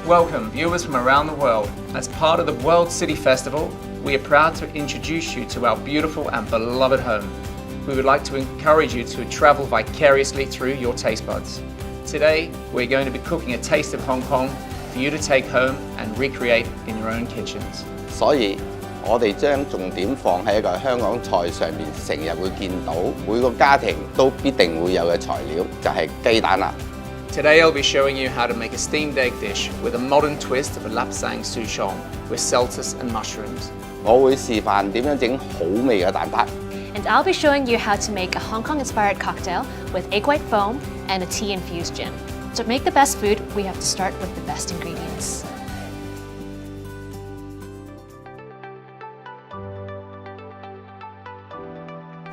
Welcome viewers from around the world. As part of the World City Festival, we are proud to introduce you to our beautiful and beloved home. We would like to encourage you to travel vicariously through your taste buds. Today, we're going to be cooking a taste of Hong Kong for you to take home and recreate in your own kitchens. 所以我哋將重點放喺一個香港菜上面，成日會見到每個家庭都必定會有嘅材料，就係雞蛋啦。 Today I'll be showing you how to make a steamed egg dish with a modern twist of a lapsang souchong with selters and mushrooms. 我會示範點樣整好味嘅蛋撻。 And I'll be showing you how to make a Hong Kong-inspired cocktail with egg white foam and a tea-infused gin. To make the best food, we have to start with the best ingredients.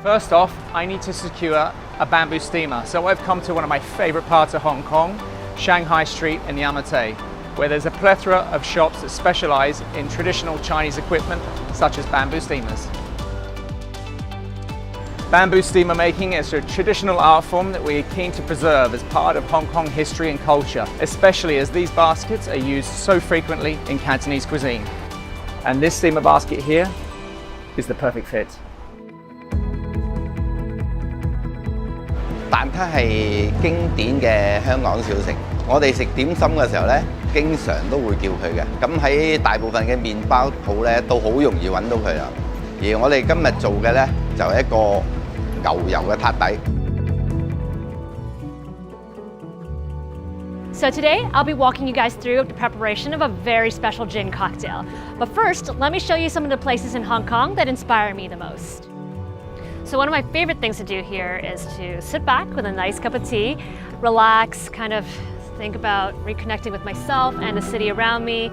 First off, I need to secure a bamboo steamer. So I've come to one of my favorite parts of Hong Kong, Shanghai Street in Yamate, where there's a plethora of shops that specialize in traditional Chinese equipment, such as bamboo steamers. Bamboo steamer making is a traditional art form that we are keen to preserve as part of Hong Kong history and culture, especially as these baskets are used so frequently in Cantonese cuisine. And this steamer basket here is the perfect fit. 蛋撻係經典嘅香港小食，我哋食點心嘅時候咧，經常都會叫佢嘅。咁喺大部分嘅麵包鋪咧，都好容易揾到佢啦。而我哋今日做嘅咧，就係一個牛油嘅撻底。 So today, I'll be walking you guys through the preparation of a very special gin cocktail. But first, let me show you some of the places in Hong Kong that inspire me the most. So one of my favorite things to do here is to sit back with a nice cup of tea, relax, kind of think about reconnecting with myself and the city around me.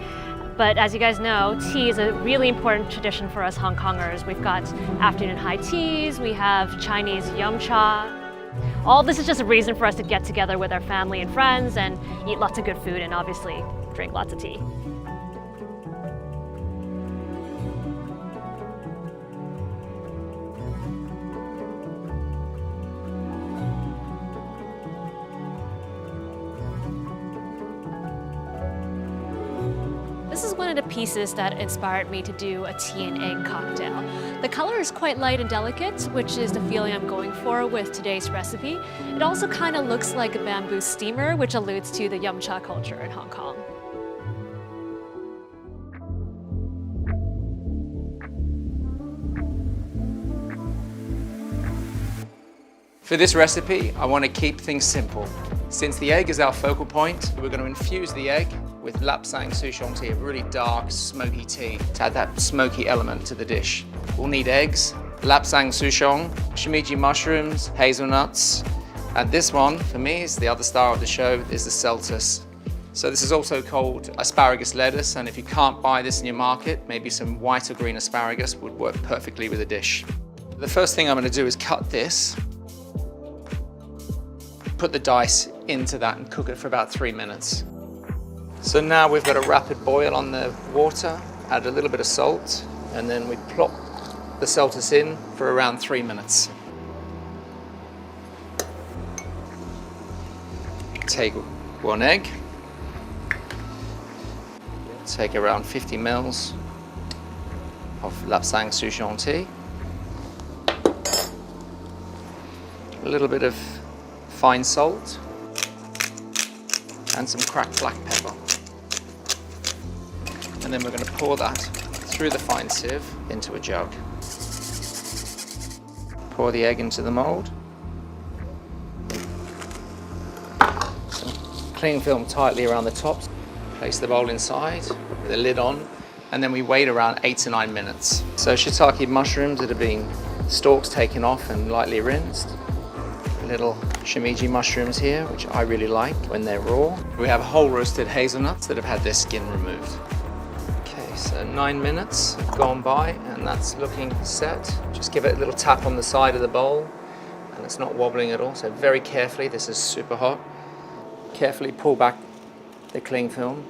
But as you guys know, tea is a really important tradition for us Hong Kongers. We've got afternoon high teas, we have Chinese yum cha. All this is just a reason for us to get together with our family and friends and eat lots of good food and obviously drink lots of tea. This is one of the pieces that inspired me to do a tea and egg cocktail. The color is quite light and delicate, which is the feeling I'm going for with today's recipe. It also kind of looks like a bamboo steamer, which alludes to the yum cha culture in Hong Kong. For this recipe, I want to keep things simple. Since the egg is our focal point, we're going to infuse the egg with lapsang souchong tea, a really dark, smoky tea, to add that smoky element to the dish. We'll need eggs, lapsang souchong, shimiji mushrooms, hazelnuts, and this one, for me, is the other star of the show, is the selters. So this is also called asparagus lettuce, and if you can't buy this in your market, maybe some white or green asparagus would work perfectly with the dish. The first thing I'm going to do is cut this, put the dice into that and cook it for about 3 minutes. So now we've got a rapid boil on the water, add a little bit of salt, and then we plop the selters in for around 3 minutes. Take one egg, take around 50 ml of lapsang souchong tea, a little bit of fine salt, and some cracked black pepper. And then we're going to pour that through the fine sieve into a jug. Pour the egg into the mould. Some cling film tightly around the top. Place the bowl inside with the lid on, and then we wait around 8 to 9 minutes. So shiitake mushrooms that have been stalks taken off and lightly rinsed. Little shimiji mushrooms here, which I really like when they're raw. We have whole roasted hazelnuts that have had their skin removed. Okay, so 9 minutes have gone by and that's looking set. Just give it a little tap on the side of the bowl and it's not wobbling at all. So very carefully, this is super hot. Carefully pull back the cling film.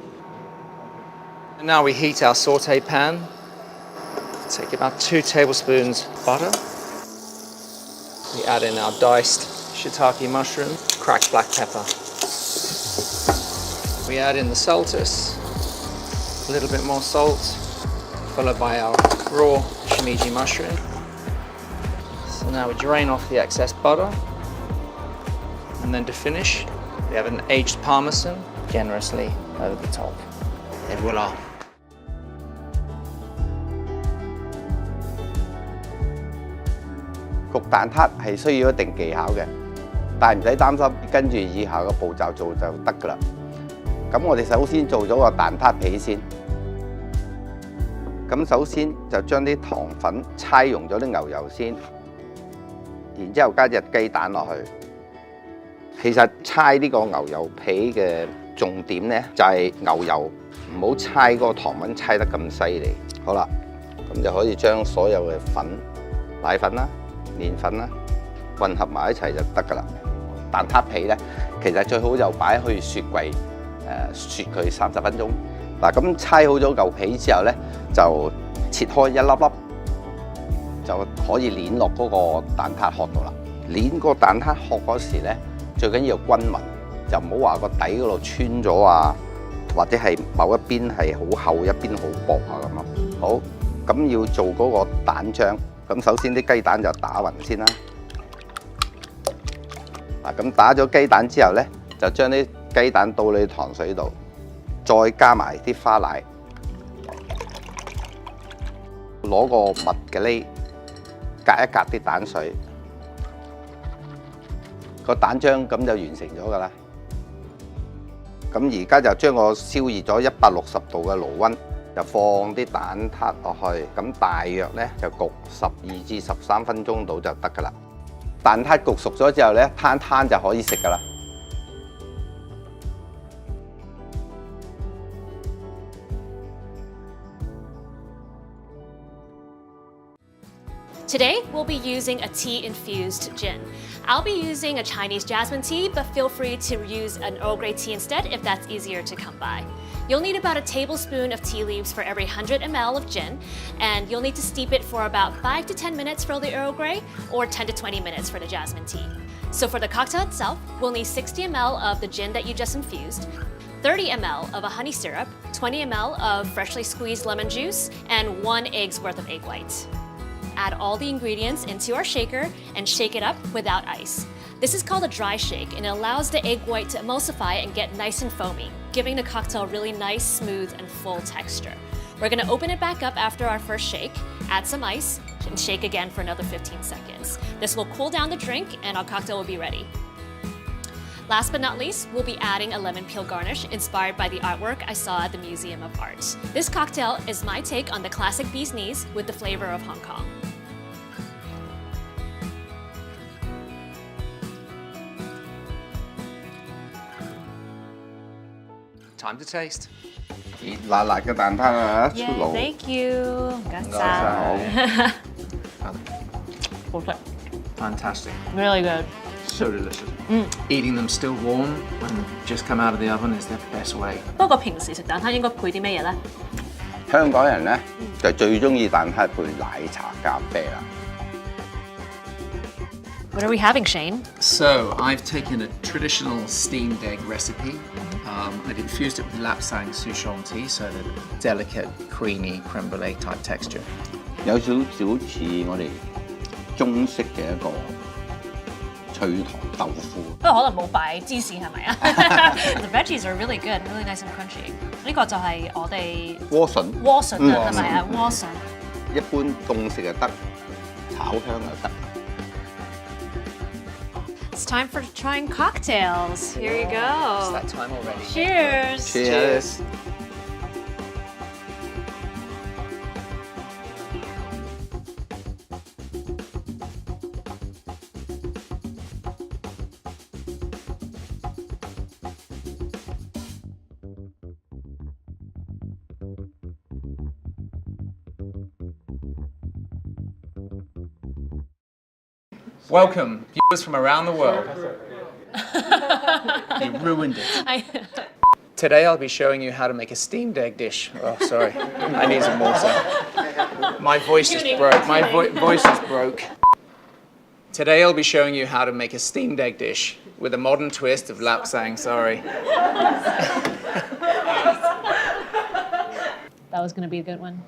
And now we heat our saute pan. Take about 2 tablespoons butter. We add in our diced shiitake mushroom, cracked black pepper. We add in the selters, A little bit more salt, followed by our raw shimeji mushroom. So now we drain off the excess butter. And then to finish, we have an aged parmesan generously over the top. Et voila! 焗蛋撻係需要一定技巧嘅，但係唔使擔心，跟住以下嘅步驟做就得㗎啦。咁我哋首先做咗個蛋撻皮先。咁首先就將啲糖粉搓溶咗啲牛油先，然之後加隻雞蛋落去。其實搓呢個牛油皮嘅重點呢，就係牛油唔好搓個糖粉搓得咁犀利。好啦，咁就可以將所有嘅粉、奶粉啦、麵粉啦混合埋一齊就得㗎啦。蛋撻皮呢，其實最好就擺去雪櫃雪佢30分鐘。嗱，咁搓好咗嚿皮之後呢，就切開一粒粒，就可以攣落嗰個蛋撻殼度啦。攣個蛋撻殼嗰時呢，最緊要均勻，就唔好話個底嗰度穿咗啊，或者係某一邊係好厚，一邊好薄啊咁咯。好，咁要做嗰個蛋漿，咁首先啲雞蛋就打勻先啦。嗱，咁打咗雞蛋之後呢，就將啲雞蛋倒你糖水度，再加埋啲花奶，攞個密嘅呢，隔一隔啲蛋水，個蛋漿咁就完成咗㗎啦。咁而家就將個燒熱咗160度嘅爐溫，就放啲蛋撻落去，咁大約呢，就焗12至13分鐘到就得㗎啦。蛋撻焗熟咗之後呢，攤就可以食㗎啦。Today, we'll be using a tea-infused gin. I'll be using a Chinese jasmine tea, but feel free to use an Earl Grey tea instead if that's easier to come by. You'll need about a tablespoon of tea leaves for every 100 ml of gin, and you'll need to steep it for about 5 to 10 minutes for the Earl Grey, or 10 to 20 minutes for the jasmine tea. So for the cocktail itself, we'll need 60 ml of the gin that you just infused, 30 ml of a honey syrup, 20 ml of freshly squeezed lemon juice, and 1 egg's worth of egg whites. Add all the ingredients into our shaker and shake it up without ice. This is called a dry shake, and it allows the egg white to emulsify and get nice and foamy, giving the cocktail a really nice, smooth, and full texture. We're gonna open it back up after our first shake, add some ice, and shake again for another 15 seconds. This will cool down the drink, and our cocktail will be ready. Last but not least, we'll be adding a lemon peel garnish inspired by the artwork I saw at the Museum of Art. This cocktail is my take on the classic bee's knees with the flavor of Hong Kong. Time to taste. 熱辣辣嘅蛋撻啊，出爐。Thank you. 唔該好。好食。 Fantastic. Really good. So delicious. Eating them still warm and just come out of the oven is the best way. 不過平時食蛋撻應該配啲咩嘢咧？香港人呢，就最中意蛋撻配奶茶咖啡啦。What are we having, Shane? So I've taken a traditional steamed egg recipe. I've infused it with lapsang souchong tea, so the delicate, creamy creme brulee type texture. 有少少似我哋中式嘅一個脆糖豆腐。不過可能冇擺芝士係咪啊？The veggies are really good, really nice and crunchy. 呢個就係我哋萵筍。萵筍啊，係咪啊？萵筍。一般凍食就得，炒香就得。It's time for trying cocktails. Here you It's go. that time already. Cheers. Cheers. Welcome, viewers from around the world. You ruined it. Today I'll be showing you how to make a steamed egg dish. Oh, sorry. I need some water. My voice just broke. My voice just broke. Today I'll be showing you how to make a steamed egg dish with a modern twist of lapsang. Sorry. was going to be a good one.